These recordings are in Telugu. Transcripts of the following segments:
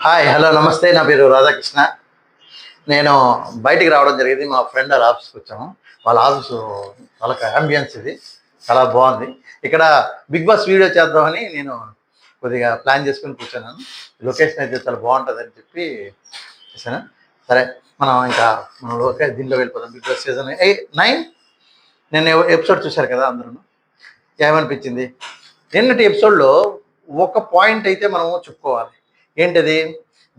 హాయ్. హలో. నమస్తే. నా పేరు రాధాకృష్ణ. నేను బయటికి రావడం జరిగింది. మా ఫ్రెండ్ ఆళ్ళ ఆఫీస్‌కొచ్చాము. వాళ్ళ ఆఫీసు వాళ్ళకి యాంబియన్స్ ఇది. చాలా బావుంది. ఇక్కడ 'బిగ్ బాస్' వీడియో చేద్దామని నేను కొద్దిగా ప్లాన్ చేసుకొని కూర్చున్నాను. లొకేషన్ అయితే చాలా బావుంటదని చెప్పి చేశాను. సరే మనం దీంట్లో వెళ్ళిపోదాం. 'బిగ్ బాస్' సీజన్ 9 నిన్న ఎపిసోడ్ చూశారు కదా అందరూను. ఏమనిపించింది? నిన్నటి ఎపిసోడ్‌లో ఒక పాయింట్ అయితే మనము చెప్పుకోవాలి. ఏంటది?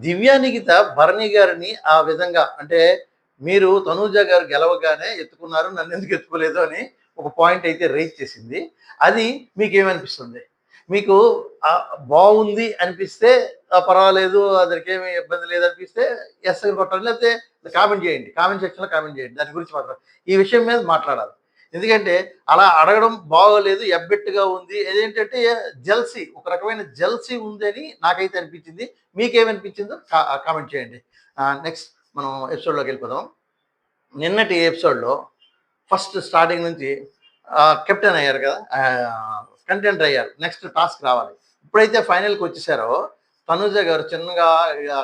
దివ్యానిగిత భరణి గారిని ఆ విధంగా అంటే మీరు తనూజ గారు గెలవగానే ఎత్తుకున్నారు. నన్నెందుకు ఎత్తుకోలేదు అని ఒక పాయింట్ అయితే రైజ్ చేసింది. అది మీకేమనిపిస్తుంది? మీకు బావుంది అనిపిస్తే పర్వాలేదు. దానికేమి ఇబ్బంది లేదనిపిస్తే యెస్ అని కొట్టండి. లేకపోతే కామెంట్ చేయండి. కామెంట్ సెక్షన్‌లో కామెంట్ చేయండి. దాని గురించి మాత్రం. ఈ విషయం మీద మాట్లాడాలి. ఎందుకంటే అలా అడగడం బాగోలేదు. ఎబ్బెట్టుగా ఉంది. అదేంటంటే జెల్సీ ఒక రకమైన జెల్సీ ఉందని నాకైతే అనిపించింది. మీకేమనిపించిందో కామెంట్ చేయండి. నెక్స్ట్ మనం ఎపిసోడ్‌లోకి వెళ్ళిపోదాం. నిన్నటి ఎపిసోడ్‌లో ఫస్ట్ స్టార్టింగ్ నుంచి కెప్టెన్ అయ్యారు కదా! కంటెండర్ అయ్యారు. నెక్స్ట్ టాస్క్ రావాలి. ఎప్పుడైతే ఫైనల్‌కి వచ్చేసారో తనూజ గారు చిన్నగా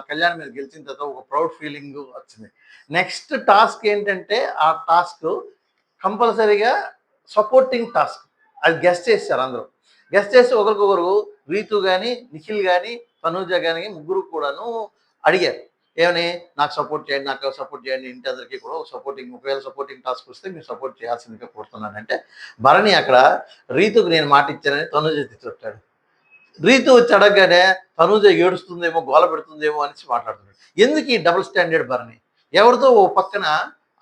కళ్యాణ్ మీద గెలిచిన తర్వాత ఒక ప్రౌడ్ ఫీలింగ్ వచ్చింది. నెక్స్ట్ టాస్క్ ఏంటంటే ఆ టాస్క్ కంపల్సరీగా సపోర్టింగ్ టాస్క్. అది గెస్ చేశారు అందరూ. గెస్ చేసి ఒకరికొకరు రీతు గాని, నిఖిల్ గాని, తనూజ గాని ముగ్గురు కూడాను అడిగారు. ఏమని? నాకు సపోర్ట్ చేయండి, నాకు సపోర్ట్ చేయండి. ఇంటి అందరికీ కూడా ఒకవేళ సపోర్టింగ్ టాస్క్ వస్తే మీరు సపోర్ట్ చేయాల్సిందిగా కోరుతున్నానంటే, భరణి అక్కడ రీతుకు నేను మాట ఇచ్చానని తనూజ చెప్పాడు. రీతు వచ్చి అడగగానే తనూజ ఏడుస్తుందేమో, గోల పెడుతుందేమో అనేసి మాట్లాడుతున్నాడు. ఎందుకు ఈ డబుల్ స్టాండర్డ్ భరణి? ఎవరితో ఓ పక్కన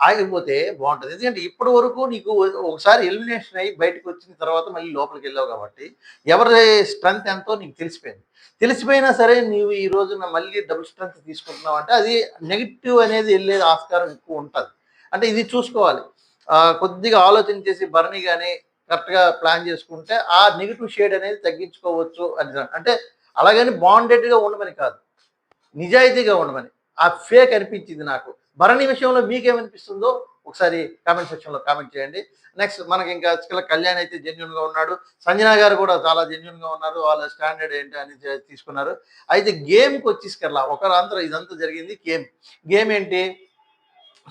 ఆగిపోతే బాగుంటది. ఎందుకంటే ఇప్పటి వరకు నీకు ఒకసారి ఎలిమినేషన్ అయ్యి బయటకు వచ్చిన తర్వాత మళ్ళీ లోపలికి వెళ్ళావు కాబట్టి ఎవరి స్ట్రెంగ్త్ ఎంతో నీకు తెలిసిపోయింది. తెలిసిపోయినా సరే నీవు ఈ రోజున మళ్ళీ డబుల్ స్ట్రెంగ్త్ తీసుకుంటున్నావు అంటే అది నెగిటివ్ అనేది వెళ్ళే ఆస్కారం ఎక్కువ ఉంటుంది. అంటే ఇది చూసుకోవాలి. కొద్దిగా ఆలోచన చేసి భరణి కానీ కరెక్ట్‌గా ప్లాన్ చేసుకుంటే ఆ నెగెటివ్ షేడ్ అనేది తగ్గించుకోవచ్చు అని అంటే అలాగని బాండెడ్‌గా ఉండమని కాదు. నిజాయితీగా ఉండమని. ఆ ఫేక్ అనిపించింది నాకు. భరణి విషయంలో మీకేమనిపిస్తుందో ఒకసారి కామెంట్ సెక్షన్‌లో కామెంట్ చేయండి. నెక్స్ట్ మనకి ఇంకా కళ్యాణ్ అయితే జెన్యూన్‌గా ఉన్నాడు. సంజన గారు కూడా చాలా జెన్యూన్‌గా ఉన్నారు. వాళ్ళ స్టాండర్డ్ ఏంటి అని తీసుకున్నారు. అయితే గేమ్‌కొచ్చేసకల్లా ఇదంతా జరిగింది గేమ్. గేమ్ ఏంటి?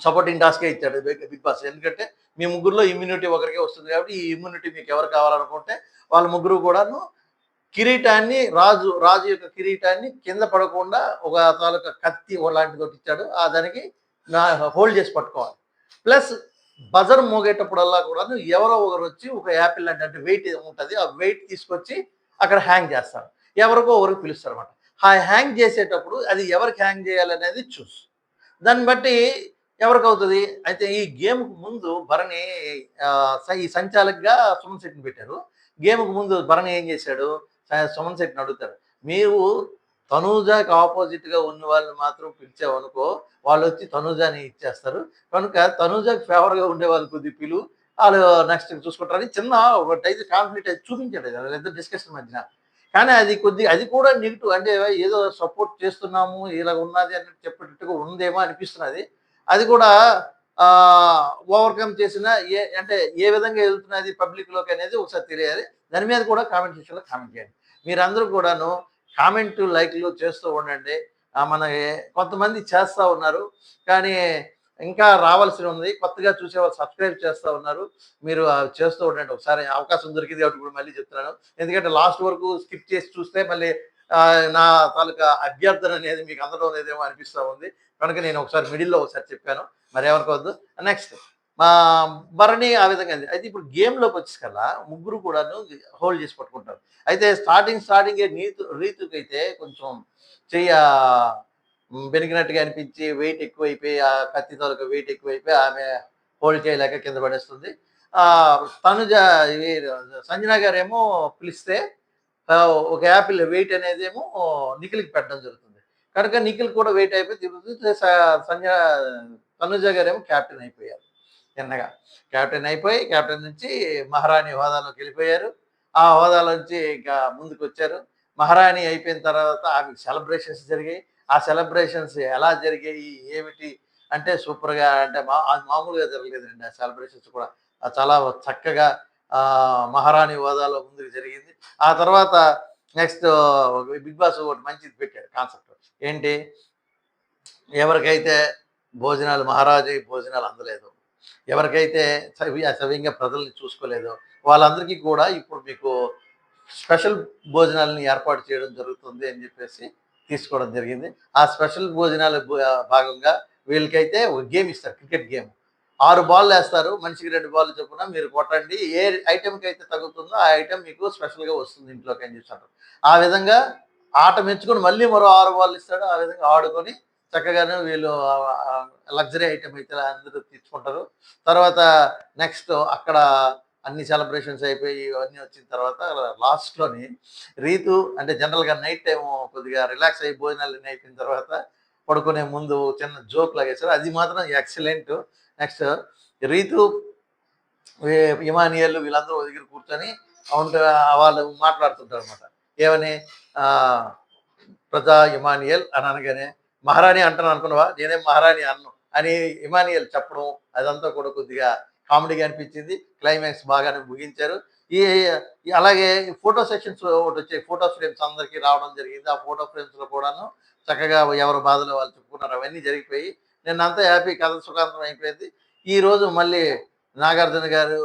సపోర్టింగ్ టాస్కే ఇచ్చాడు బిగ్ బాస్. ఎందుకంటే మీ ముగ్గురిలో ఇమ్యూనిటీ ఒకరికే వస్తుంది కాబట్టి ఈ ఇమ్యూనిటీ మీకు ఎవరు కావాలనుకుంటే వాళ్ళ ముగ్గురు కూడాను కిరీటాన్ని రాజు యొక్క కిరీటాన్ని కింద పడకుండా ఒక తాలూకా కత్తి లాంటిది ఒకటి ఇచ్చాడు. దానికి హోల్డ్ చేసి పట్టుకోవాలి. ప్లస్ బజర్ మోగేటప్పుడల్లా కూడాను ఎవరో ఒకరు వచ్చి ఒక యాపిల్ అంటే వెయిట్ ఉంటుంది. ఆ వెయిట్ తీసుకొచ్చి అక్కడ హ్యాంగ్ చేస్తారు. ఎవరికో ఒకరికి పిలుస్తారన్నమాట. ఆ హ్యాంగ్ చేసేటప్పుడు అది ఎవరికి హ్యాంగ్ చేయాలనేది దాన్ని బట్టి ఎవరికవుతది? అయితే ఈ గేమ్‌కి ముందు భరణి ఈ సంచాలకుగా సుమన్ శెట్టిని పెట్టారు. గేమ్‌కి ముందు భరణి ఏం చేశాడు? సుమన్ శెట్టిని అడుగుతాడు. మీరు తనూజకి ఆపోజిట్‌గా ఉన్న వాళ్ళని మాత్రం పిలిచావనుకో, వాళ్ళొచ్చి తనూజని ఇచ్చేస్తారు. కనుక తనూజకి ఫేవర్‌గా ఉండేవాళ్ళు కొద్దిగా పిలువు. ఆళ్ళు నెక్స్ట్ చూసుకుంటారని చిన్న ఒకటైతే కాన్ఫ్లిక్ట్ అయితే చూపించాడు వాళ్ళిద్దరు డిస్కషన్ మధ్యన. కానీ అది కూడా నెగెటివ్ అంటే ఏదో సపోర్ట్ చేస్తున్నాము, ఇలా ఉన్నది అన్నట్టు చెప్పేటట్టుగా ఉందేమో అనిపిస్తున్నది. అది కూడా ఓవర్‌కమ్ చేసిన అంటే ఏ విధంగా ఎళ్తున్నది పబ్లిక్‌లోకి అనేది ఒకసారి తెలియాలి. దాని మీద కూడా కామెంట్ సెక్షన్‌లో కామెంట్ చేయండి. మీరందరూ కూడాను కామెంటు, లైక్‌లు చేస్తూ ఉండండి. మన కొంతమంది చేస్తా ఉన్నారు. కానీ ఇంకా రావాల్సి ఉంది. కొత్తగా చూసేవాళ్ళు సబ్స్క్రైబ్ చేస్తా ఉన్నారు. మీరు చేస్తూ ఉండండి. ఒకసారి అవకాశం దొరికింది కాబట్టి ఇప్పుడు మళ్ళీ చెప్తున్నాను. ఎందుకంటే లాస్ట్ వరకు స్కిప్ చేసి చూస్తే మళ్ళీ నా తాలూకా అభ్యర్థన అనేది మీకు అందడం లేదేమో అనిపిస్తా ఉంది. కనుక నేను ఒకసారి మిడిల్‌లో ఒకసారి చెప్పాను. మరేమనుకోవద్దు. నెక్స్ట్ మా భరణి ఆ విధంగా అయింది. అయితే ఇప్పుడు గేమ్‌లోకి వచ్చేసకల్లా ముగ్గురు కూడాను హోల్డ్ చేసి పట్టుకుంటారు. అయితే స్టార్టింగే రీతుకైతే కొంచెం చెయ్య బెనికినట్టుగా అనిపించి వెయిట్ ఎక్కువైపోయి, ఆ కత్తి తాలూకా వెయిట్ ఎక్కువైపోయి ఆమె హోల్డ్ చేయలేక కింద పడేస్తుంది. తనుజ ఈ సంజన గారేమో పిలిస్తే ఒక యాపిల్ వెయిట్ అనేదేమో నిఖిల్‌కి పెట్టడం జరుగుతుంది. కనుక నిఖిల్ కూడా వెయిట్ అయిపోయి తిరుగుతుంది. తనుజ గారేమో కెప్టెన్ అయిపోయారు. చిన్నగా కెప్టెన్ నుంచి మహారాణి హోదాలోకెళ్ళిపోయారు. ఆ హోదాలో నుంచి ఇంకా ముందుకొచ్చారు. మహారాణి అయిపోయిన తర్వాత ఆమెకి సెలబ్రేషన్స్ జరిగాయి. ఆ సెలబ్రేషన్స్ ఎలా జరిగాయి? ఏమిటి? అంటే సూపర్‌గా అంటే అది మామూలుగా జరగలేదండి. ఆ సెలబ్రేషన్స్ కూడా చాలా చక్కగా మహారాణి హోదాలో ముందుకు జరిగింది. ఆ తర్వాత నెక్స్ట్ బిగ్ బాస్ ఒకటి మంచిది పెట్టాడు కాన్సెప్ట్. ఏంటి? ఎవరికైతే భోజనాలు మహారాజు భోజనాలు అందలేదు, ఎవరికైతే సవ్యంగా ప్రజల్ని చూసుకోలేదో వాళ్ళందరికీ కూడా ఇప్పుడు మీకు స్పెషల్ భోజనాలను ఏర్పాటు చేయడం జరుగుతుంది అని చెప్పేసి తీసుకోవడం జరిగింది. ఆ స్పెషల్ భోజనాల భాగంగా వీళ్ళకైతే ఒక గేమ్ ఇస్తారు, క్రికెట్ గేమ్. 6 బాల్లు వేస్తారు, మనిషికి 2 బాల్లు చొప్పున మీరు కొట్టండి. ఏ ఐటెంకి అయితే తగ్గుతుందో ఆ ఐటెం మీకు స్పెషల్‌గా వస్తుంది ఇంట్లోకి అని చెప్పి అంటారు. ఆ విధంగా ఆట మెచ్చుకొని మళ్ళీ మరో 6 బాల్లు ఇస్తాడు. ఆ విధంగా ఆడుకొని చక్కగాను వీళ్ళు లగ్జరీ ఐటెమ్ అయితే అందరూ తెచ్చుకుంటారు. తర్వాత నెక్స్ట్ అక్కడ అన్ని సెలబ్రేషన్స్ అయిపోయి ఇవన్నీ వచ్చిన తర్వాత లాస్ట్‌లోని రీతు అంటే జనరల్‌గా నైట్ టైము కొద్దిగా రిలాక్స్ అయ్యి భోజనాలన్నీ అయిపోయిన తర్వాత పడుకునే ముందు చిన్న జోక్ లాగేశారు. అది మాత్రం ఎక్సలెంట్. నెక్స్ట్ రీతు, ఇమానియల్ వీళ్ళందరూ ఓ దగ్గర కూర్చొని ఉంటే వాళ్ళు మాట్లాడుతుంటారనమాట. ఏమని ఆహ్, ప్రజా ఇమానియల్ అని అనగానే, మహారాణి అంటాను అనుకున్నావా? నేనేం మహారాణి అనను అని ఇమానియల్ చెప్పడం అదంతా కూడా కొద్దిగా కామెడీగా అనిపించింది. క్లైమాక్స్ బాగానే ముగించారు. ఈ అలాగే ఫోటో సెషన్స్ ఒకటొచ్చాయి. ఫోటో ఫ్రేమ్స్ అందరికీ రావడం జరిగింది. ఆ ఫోటో ఫ్రేమ్స్‌లో కూడాను చక్కగా ఎవరి బాధలు వాళ్ళు చెప్పుకున్నారు. అవన్నీ జరిగిపోయి నిన్నంతా హ్యాపీ కథ సుఖాంతం అయిపోయింది. ఈరోజు మళ్ళీ నాగార్జున గారు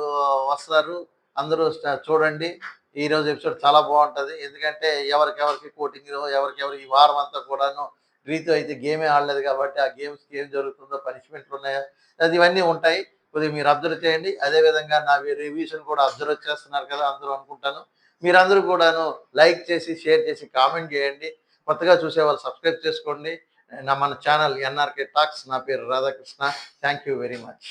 వస్తారు. అందరూ చూడండి. ఈరోజు ఎపిసోడ్ చాలా బావుంటది. ఎందుకంటే ఎవరికెవరికి కోటింగ్‌లో ఎవరికెవరు ఈ వారం అంతా కూడాను రీతు అయితే గేమే ఆడలేదు కాబట్టి, ఆ గేమ్స్‌కి ఏం జరుగుతుందో పనిష్మెంట్‌లున్నాయా? అది ఇవన్నీ ఉంటాయి. కొద్దిగా మీరు అబ్జర్వ్ చేయండి. అదే విధంగా నా రివ్యూస్‌ని కూడా అబ్జర్వ్ చేస్తున్నారు కదా! అందరూ అనుకుంటాను. మీరందరూ కూడాను లైక్ చేసి, షేర్ చేసి, కామెంట్ చేయండి. కొత్తగా చూసేవాళ్ళు సబ్స్క్రైబ్ చేసుకోండి. మన ఛానల్ ఎన్ఆర్‌కే టాక్స్. నా పేరు Radhakrishna. Thank you very much.